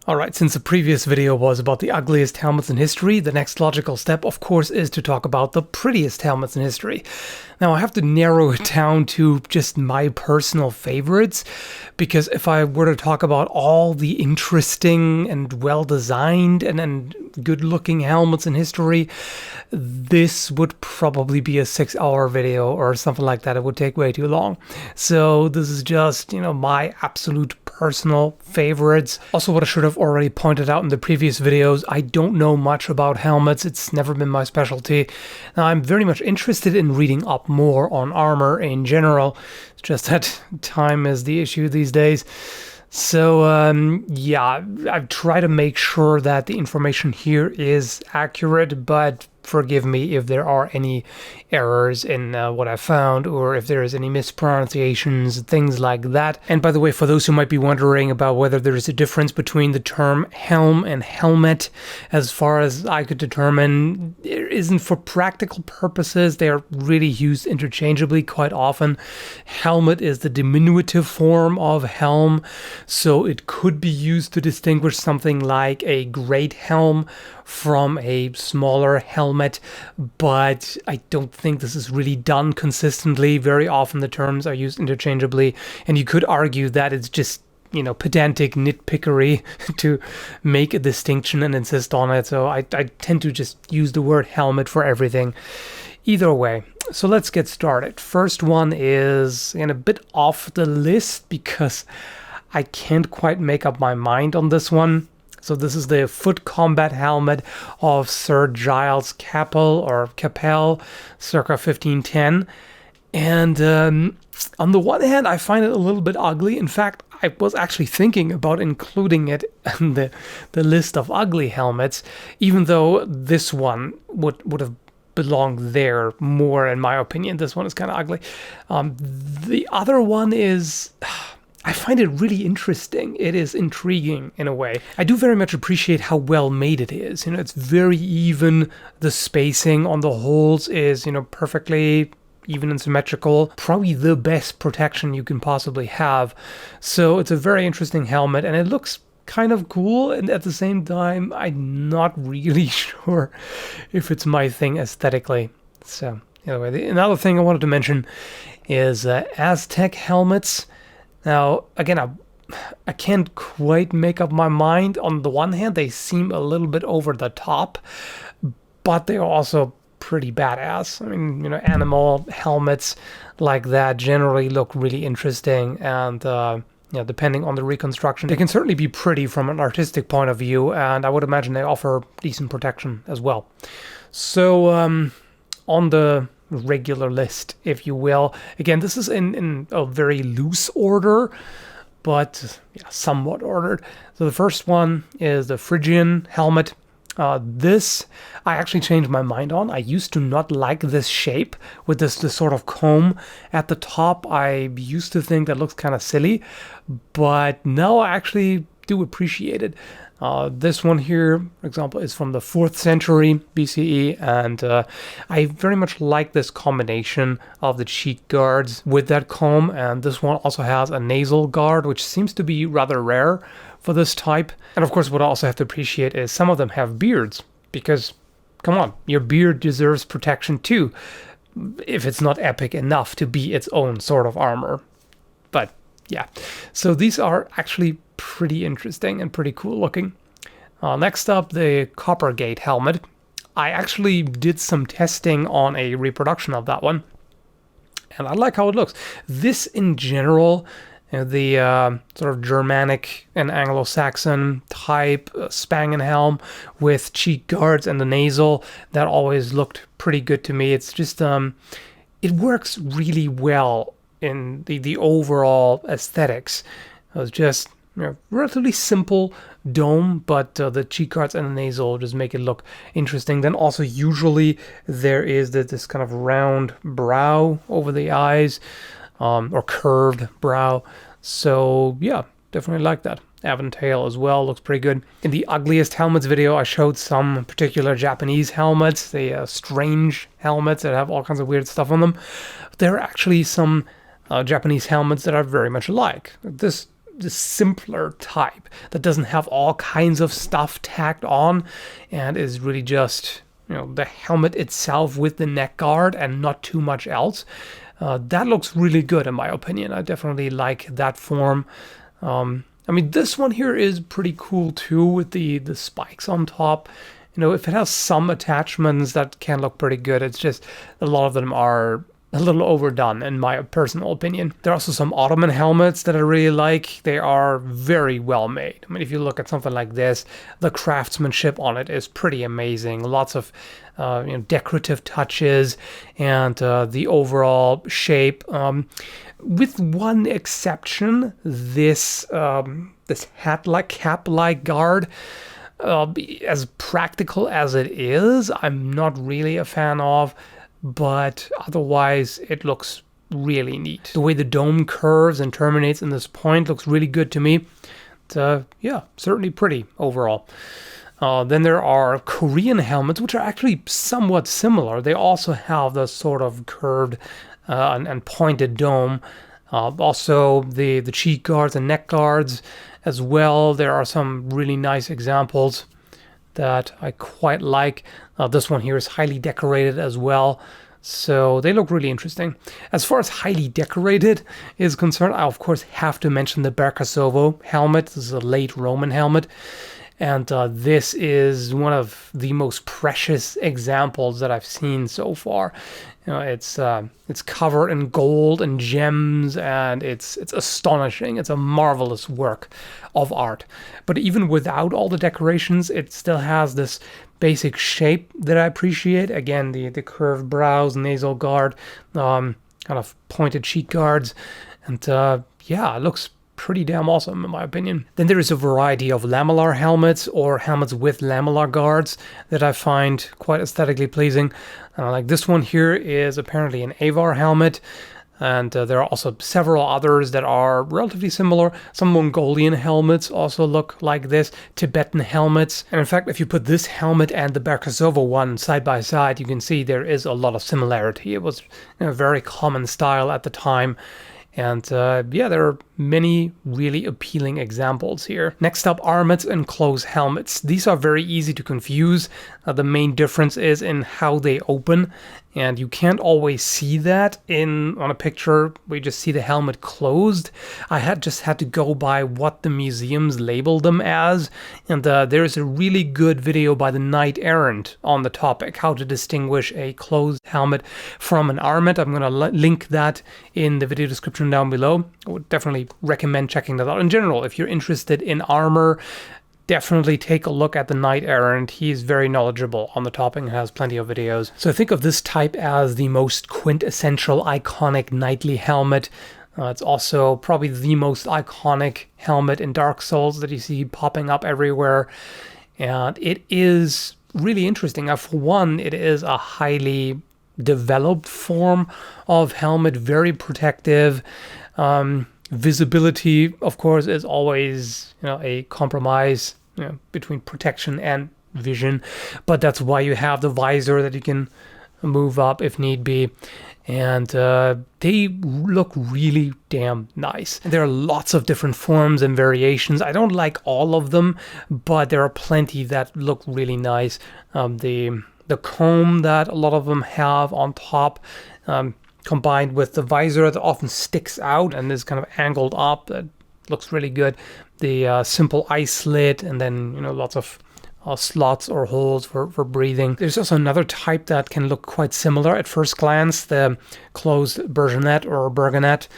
Alright, since the previous video was about the ugliest helmets in history, the next logical step, of course, is to talk about the prettiest helmets in history. Now, I have to narrow it down to just my personal favorites, because if I were to talk about all the interesting and well-designed and good-looking helmets in history, this would probably be a 6-hour video or something like that. It would take way too long. So this is just, my absolute personal favorites. Also, what I should have already pointed out in the previous videos, I don't know much about helmets. It's never been my specialty. Now, I'm very much interested in reading up more on armor in general. It's just that time is the issue these days. So, yeah, I've tried to make sure that the information here is accurate, but forgive me if there are any errors in what I found, or if there is any mispronunciations, things like that. And by the way, for those who might be wondering about whether there is a difference between the term helm and helmet, as far as I could determine, there isn't. For practical purposes. They are really used interchangeably quite often. Helmet is the diminutive form of helm, so it could be used to distinguish something like a great helm from a smaller helmet, but I don't think this is really done consistently. Very often the terms are used interchangeably, and you could argue that it's just, pedantic nitpickery to make a distinction and insist on it. So I tend to just use the word helmet for everything. Either way, so let's get started. First one is a bit off the list because I can't quite make up my mind on this one. So this is the foot combat helmet of Sir Giles Capel, circa 1510. And on the one hand, I find it a little bit ugly. In fact, I was actually thinking about including it in the list of ugly helmets, even though this one would have belonged there more, in my opinion. This one is kind of ugly. The other one is... I find it really interesting. It is intriguing in a way. I do very much appreciate how well made it is. It's very even. The spacing on the holes is, perfectly even and symmetrical. Probably the best protection you can possibly have. So it's a very interesting helmet, and it looks kind of cool, and at the same time, I'm not really sure if it's my thing aesthetically. So anyway, another thing I wanted to mention is Aztec helmets. Now, again, I can't quite make up my mind. On the one hand, they seem a little bit over the top, but they are also pretty badass. I mean, animal helmets like that generally look really interesting, and depending on the reconstruction, they can certainly be pretty from an artistic point of view, and I would imagine they offer decent protection as well. So, on the regular list, if you will. Again, this is in a very loose order, but somewhat ordered. So the first one is the Phrygian helmet. This I actually changed my mind on. I used to not like this shape with this sort of comb at the top. I used to think that looks kind of silly, but now I actually do appreciate it. This one here, for example, is from the 4th century BCE, and I very much like this combination of the cheek guards with that comb, and this one also has a nasal guard, which seems to be rather rare for this type. And of course, what I also have to appreciate is some of them have beards, because, come on, your beard deserves protection too, if it's not epic enough to be its own sort of armor. But yeah, so these are actually pretty interesting and pretty cool looking. Next up, the Coppergate helmet. I actually did some testing on a reproduction of that one, and I like how it looks. This in general, the sort of Germanic and Anglo-Saxon type Spangenhelm with cheek guards and the nasal, that always looked pretty good to me. It's just, it works really well in the overall aesthetics. It was just relatively simple dome, but the cheek guards and the nasal just make it look interesting. Then also usually there is this kind of round brow over the eyes, or curved brow. So yeah, definitely like that. Aventail as well looks pretty good. In the ugliest helmets video, I showed some particular Japanese helmets, the strange helmets that have all kinds of weird stuff on them. There are actually some Japanese helmets that are very much alike. This the simpler type that doesn't have all kinds of stuff tacked on and is really just, the helmet itself with the neck guard and not too much else. That looks really good in my opinion. I definitely like that form. This one here is pretty cool too with the spikes on top. If it has some attachments that can look pretty good, it's just a lot of them are a little overdone in my personal opinion. There are also some Ottoman helmets that I really like. They are very well made. If you look at something like this, the craftsmanship on it is pretty amazing. Lots of decorative touches and the overall shape. With one exception, this hat-like, cap-like guard, as practical as it is, I'm not really a fan of. But otherwise, it looks really neat. The way the dome curves and terminates in this point looks really good to me. Yeah, certainly pretty overall. Then there are Korean helmets, which are actually somewhat similar. They also have the sort of curved and pointed dome. Also, the cheek guards and neck guards as well. There are some really nice examples that I quite like. This one here is highly decorated as well, so they look really interesting. As far as highly decorated is concerned, I of course have to mention the Berkasovo helmet. This is a late Roman helmet, and this is one of the most precious examples that I've seen so far. It's covered in gold and gems, and it's astonishing. It's a marvelous work of art. But even without all the decorations, it still has this basic shape that I appreciate. Again, the curved brows, nasal guard, kind of pointed cheek guards, and yeah, it looks pretty damn awesome in my opinion. Then there is a variety of lamellar helmets or helmets with lamellar guards that I find quite aesthetically pleasing. Like this one here is apparently an Avar helmet, and there are also several others that are relatively similar. Some Mongolian helmets also look like this, Tibetan helmets. And in fact, if you put this helmet and the Berkasovo one side by side, you can see there is a lot of similarity. It was a very common style at the time. And yeah, there are many really appealing examples here. Next up, armets and closed helmets. These are very easy to confuse. The main difference is in how they open, and you can't always see that on a picture where you just see the helmet closed. I just had to go by what the museums label them as, and there's a really good video by the Knight Errant on the topic, how to distinguish a closed helmet from an armet. I'm going to link that in the video description down below. I would definitely recommend checking that out. In general, if you're interested in armor, definitely take a look at the Knight Errant. He's very knowledgeable on the topic and has plenty of videos. So think of this type as the most quintessential iconic knightly helmet. It's also probably the most iconic helmet in Dark Souls that you see popping up everywhere. And it is really interesting. For one, it is a highly developed form of helmet, very protective. Visibility, of course, is always a compromise between protection and vision, but that's why you have the visor that you can move up if need be, and they look really damn nice. There are lots of different forms and variations. I don't like all of them, but there are plenty that look really nice. The comb that a lot of them have on top, combined with the visor that often sticks out and is kind of angled up, that looks really good. The simple eye slit, and then lots of slots or holes for breathing. There's also another type that can look quite similar at first glance, the closed bergonet or bergonet.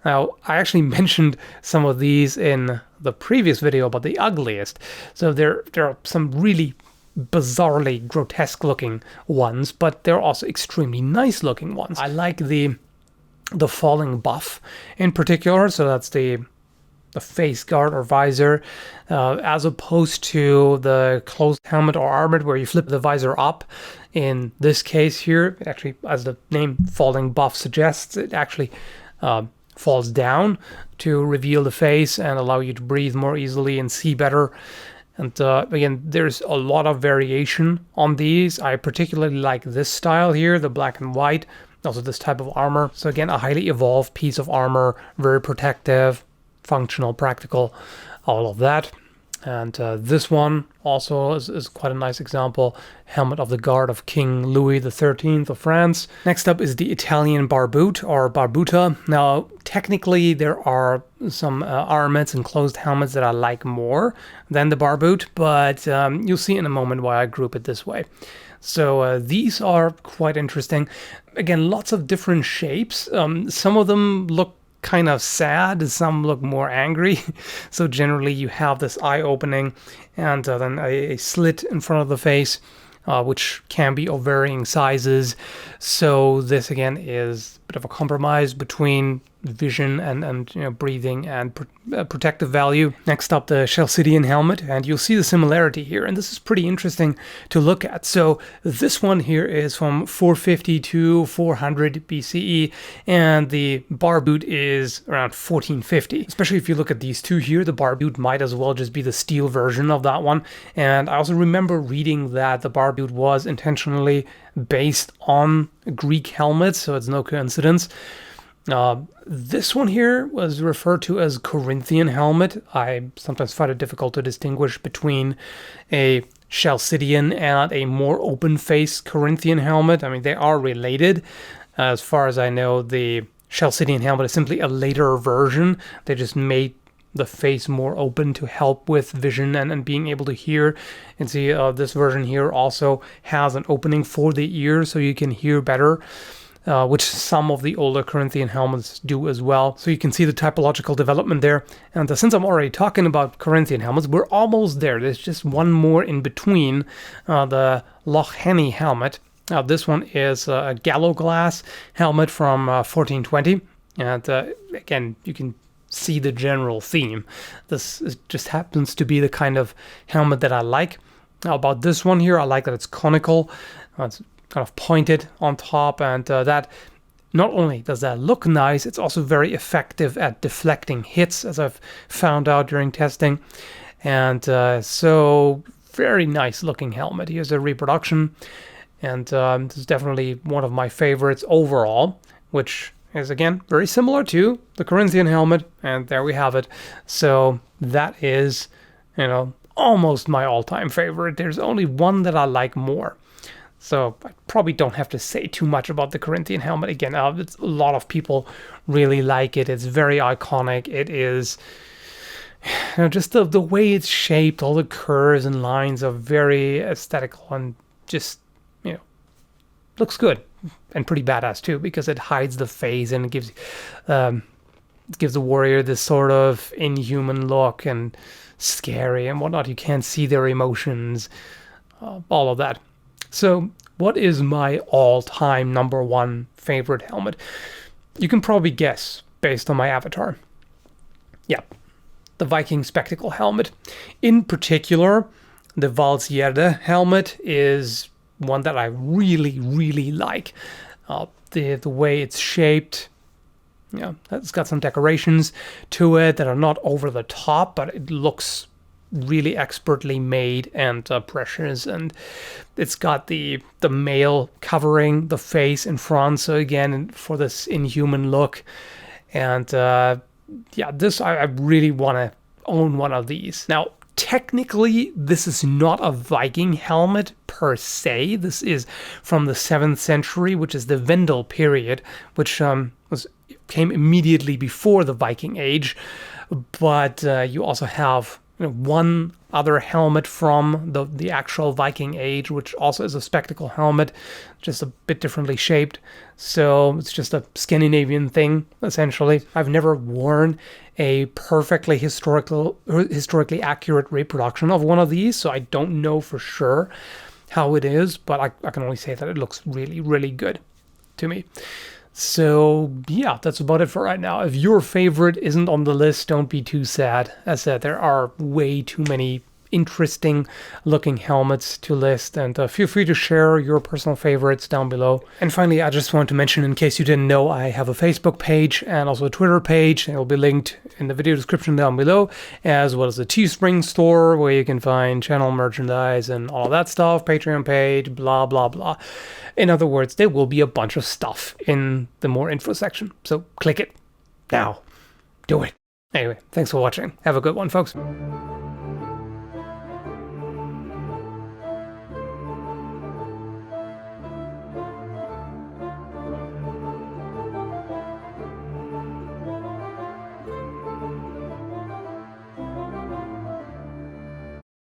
Now, I actually mentioned some of these in the previous video about the ugliest. So there are some really bizarrely grotesque looking ones, but there are also extremely nice looking ones. I like the falling buff in particular, so that's the face guard or visor, as opposed to the closed helmet or armor where you flip the visor up. In this case here, it actually, as the name falling buff suggests, it actually falls down to reveal the face and allow you to breathe more easily and see better. And again, there's a lot of variation on these. I particularly like this style here, the black and white, also this type of armor. So again, a highly evolved piece of armor, very protective, functional, practical, all of that. And this one also is quite a nice example. Helmet of the Guard of King Louis XIII of France. Next up is the Italian barboot or barbuta. Now, technically, there are some armaments and closed helmets that I like more than the barboot, but you'll see in a moment why I group it this way. So these are quite interesting. Again, lots of different shapes. Some of them look kind of sad, some look more angry. So generally you have this eye opening and then a slit in front of the face, which can be of varying sizes. So this again is a bit of a compromise between vision and breathing and protective value. Next up, the Chalcidian helmet, and you'll see the similarity here, and this is pretty interesting to look at. So this one here is from 450 to 400 BCE, and the barboot is around 1450. Especially if you look at these two here, the barboot might as well just be the steel version of that one. And I also remember reading that the barboot was intentionally based on Greek helmets, so it's no coincidence. This one here was referred to as Corinthian helmet. I sometimes find it difficult to distinguish between a Chalcidian and a more open-face Corinthian helmet. I mean, they are related. As far as I know, the Chalcidian helmet is simply a later version. They just made the face more open to help with vision and being able to hear. And see, this version here also has an opening for the ear so you can hear better. Which some of the older Corinthian helmets do as well. So you can see the typological development there. And since I'm already talking about Corinthian helmets, we're almost there. There's just one more in between, the Loch Henny helmet. Now this one is a gallo glass helmet from 1420. And again, you can see the general theme. This just happens to be the kind of helmet that I like. Now about this one here, I like that it's conical. It's kind of pointed on top, and that not only does that look nice, it's also very effective at deflecting hits, as I've found out during testing. And so very nice looking helmet. Here's a reproduction, and this is definitely one of my favorites overall, which is again very similar to the Corinthian helmet, and there we have it. So that is, almost my all-time favorite. There's only one that I like more. So I probably don't have to say too much about the Corinthian helmet. Again, a lot of people really like it. It's very iconic. It is, just the way it's shaped, all the curves and lines are very aesthetical and just, looks good and pretty badass too, because it hides the face and it gives the warrior this sort of inhuman look and scary and whatnot. You can't see their emotions, all of that. So, what is my all-time number one favorite helmet? You can probably guess based on my avatar. Yeah, the Viking spectacle helmet. In particular, the Valsgärde helmet is one that I really, really like. The way it's shaped, it's got some decorations to it that are not over the top, but it looks really expertly made and precious, and it's got the mail covering the face in front, so again for this inhuman look. And this I really want to own one of these. Now technically this is not a Viking helmet per se. This is from the 7th century, which is the Vendel period, which came immediately before the Viking Age. But you also have one other helmet from the actual Viking Age, which also is a spectacle helmet, just a bit differently shaped. So it's just a Scandinavian thing, essentially. I've never worn a perfectly historically accurate reproduction of one of these, so I don't know for sure how it is, but I can only say that it looks really, really good to me. So yeah, that's about it for right now. If your favorite isn't on the list, don't be too sad. As I said, there are way too many interesting looking helmets to list, and feel free to share your personal favorites down below. And finally, I just want to mention, in case you didn't know, I have a Facebook page and also a Twitter page. It will be linked in the video description down below, as well as the Teespring store where you can find channel merchandise and all that stuff, Patreon page, blah blah blah. In other words, there will be a bunch of stuff in the more info section, so click it now. Do it. Anyway, thanks for watching. Have a good one, folks.